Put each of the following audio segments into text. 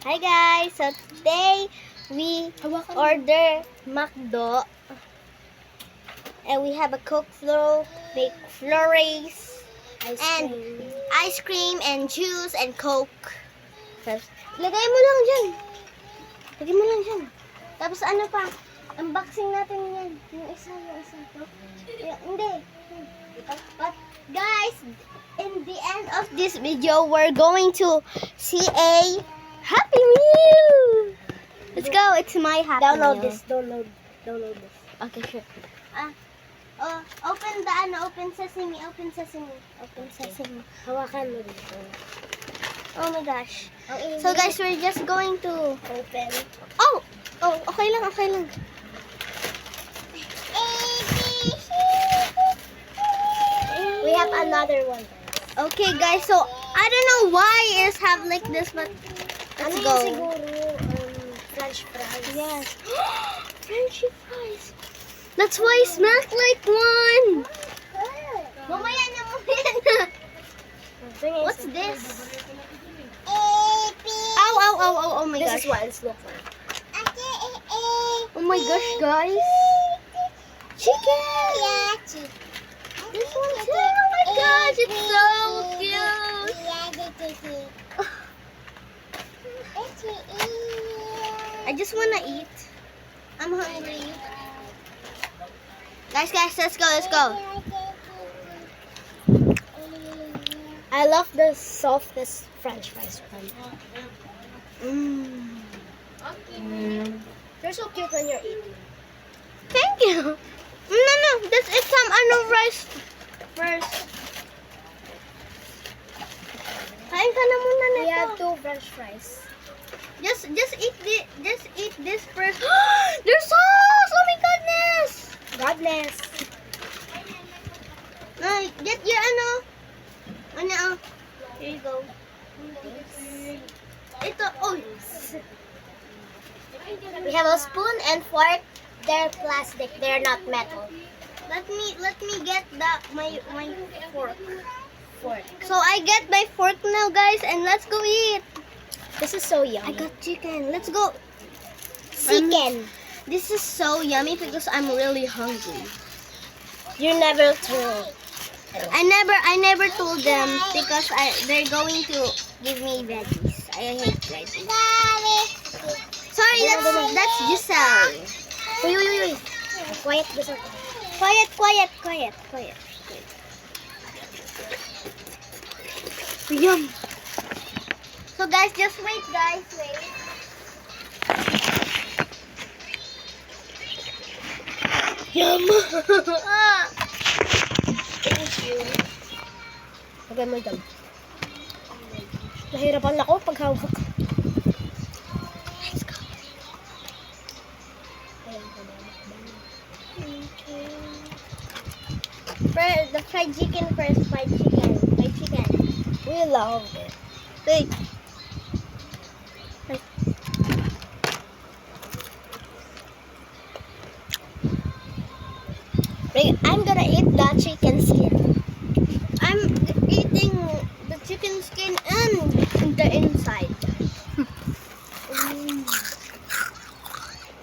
Hi guys! So today we order McDo and we have a Coke Flow, Big Flores, and ice cream and juice and Coke. First, lagay mo lang dyan. Lagay mo lang dyan. Tapos ano pa? Unboxing natin yan. Yung isa. Hindi. But guys, in the end of this video, we're going to see a Happy Meal! Let's go. It's my Happy Download Meal. this. Download this. Okay, sure. Open the open sesame. Open sesame. Hawakan mo dito. Oh my gosh. So guys, we're just going to Open. Oh, okay lang. We have another one. Okay guys, so I don't know why it's have like this, but let's Ano go. yun siguro? French fries. Yes. Frenchy fries. That's why it smells like one. Mamaya na. What's this? Oh my This gosh. is what it's look like. Oh my gosh, guys. Chicken. This one too. Oh my gosh, it's so cute. I just wanna eat. I'm hungry. Guys, let's go. I love the softest French fries one. They're so cute when you're eating. Thank you. No, let's eat some rice first. Kain ka na muna We nito. have 2 French fries. Just eat this first. There's sauce! Oh my goodness! Godness. Get your Here you go. Ito, We have a spoon and fork. They're plastic. They're not metal. Let me get my fork. Fork. So I get my fork now, guys, and let's go eat. This is so I yummy. got chicken. Let's go. chicken. This is so yummy because I'm really hungry. You never throw. I never told them because they're going to give me veggies. I hate veggies. Sorry, that's Giselle. Uy. Quiet. Quiet. Yum. So guys, just wait, guys. Yum. Ah. Thank you. Lagay mo dyan. Nahirapan ako pag hawak. Let's go. The fried chicken first. Fried chicken. We love it. Wait. I'm gonna eat the chicken skin. I'm eating the chicken skin and the inside.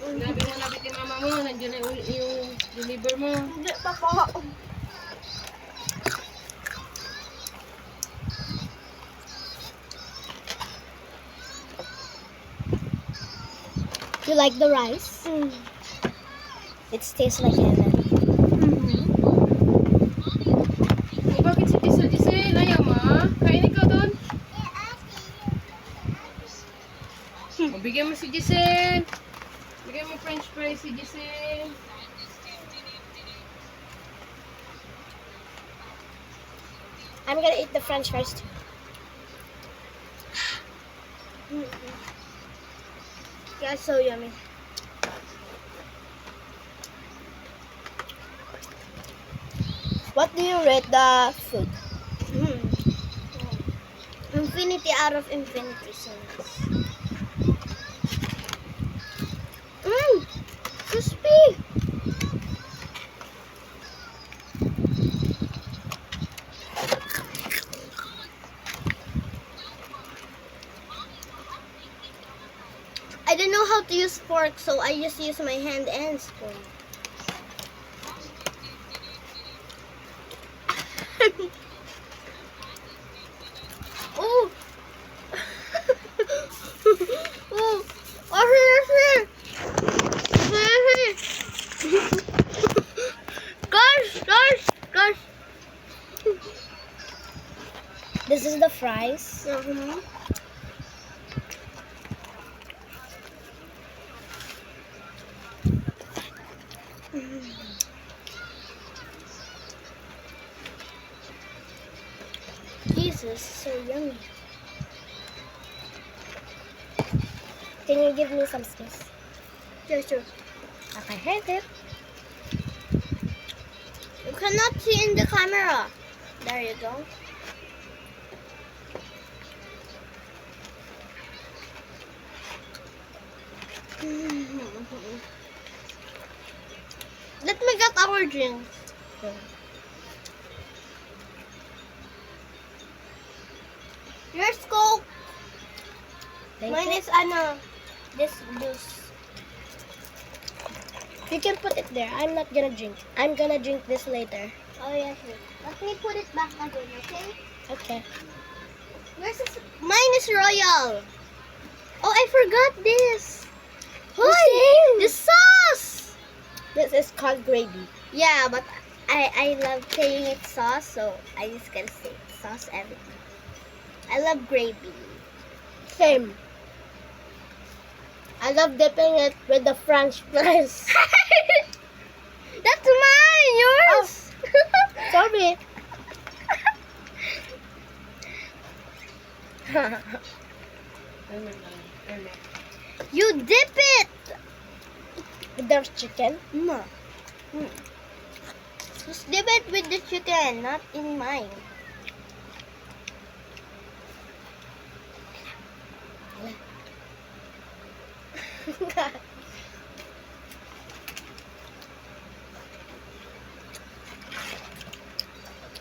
Sabi mo na kay mama mo, nandiyan na yung deliver mo. Hindi pa po. You like the rice? It tastes like heaven. Bakit si Giselle? Ayaw ma? Kain ikaw doon? Bigyan mo si Giselle. Bigyan mo french fries si Giselle. I'm gonna eat the french fries too. Yeah, so yummy. What do you rate the food? Infinity out of infinity. So nice. Crispy. I don't know how to use fork, so I just use my hand and spoon. Oh! Oh! Oh, here! Gosh! This is the fries. Uh-huh. Jesus, so yummy. Can you give me some space? Sure. Okay, right there. You cannot see in the camera. There you go. Let me get our drinks. Here's Coke. Thank Mine you. is this juice. You can put it there. I'm not gonna drink. I'm gonna drink this later. Oh yeah, sure. Let me put it back again, okay? Okay. Mine is royal. Oh, I forgot this. Same. The sauce. This is called gravy. Yeah, but I love saying it's sauce, so I just gotta say sauce everything. I love gravy. Same. I love dipping it with the French fries. That's mine. Yours. Sorry. You dip it. There's chicken. No. Just dip it with the chicken, not in mine.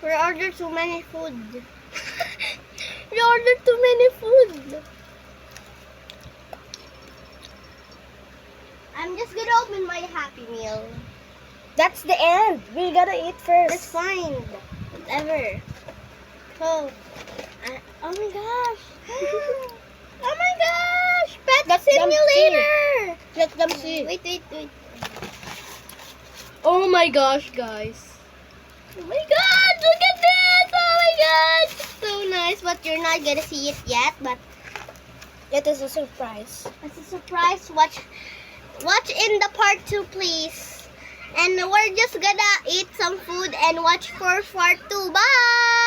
We ordered too many food. We ordered too many food. I'm just gonna open my Happy Meal. That's the end. We gotta eat first. That's fine. Whatever. Oh. Oh my gosh. Oh my gosh. Pet Let them Simulator. Let them see. Wait. Oh my gosh, guys. Oh my god, look at this! Oh my god! So nice, but you're not gonna see it yet, but It is a surprise. it's a surprise. Watch in the part 2, please. And we're just gonna eat some food and watch for part 2. Bye!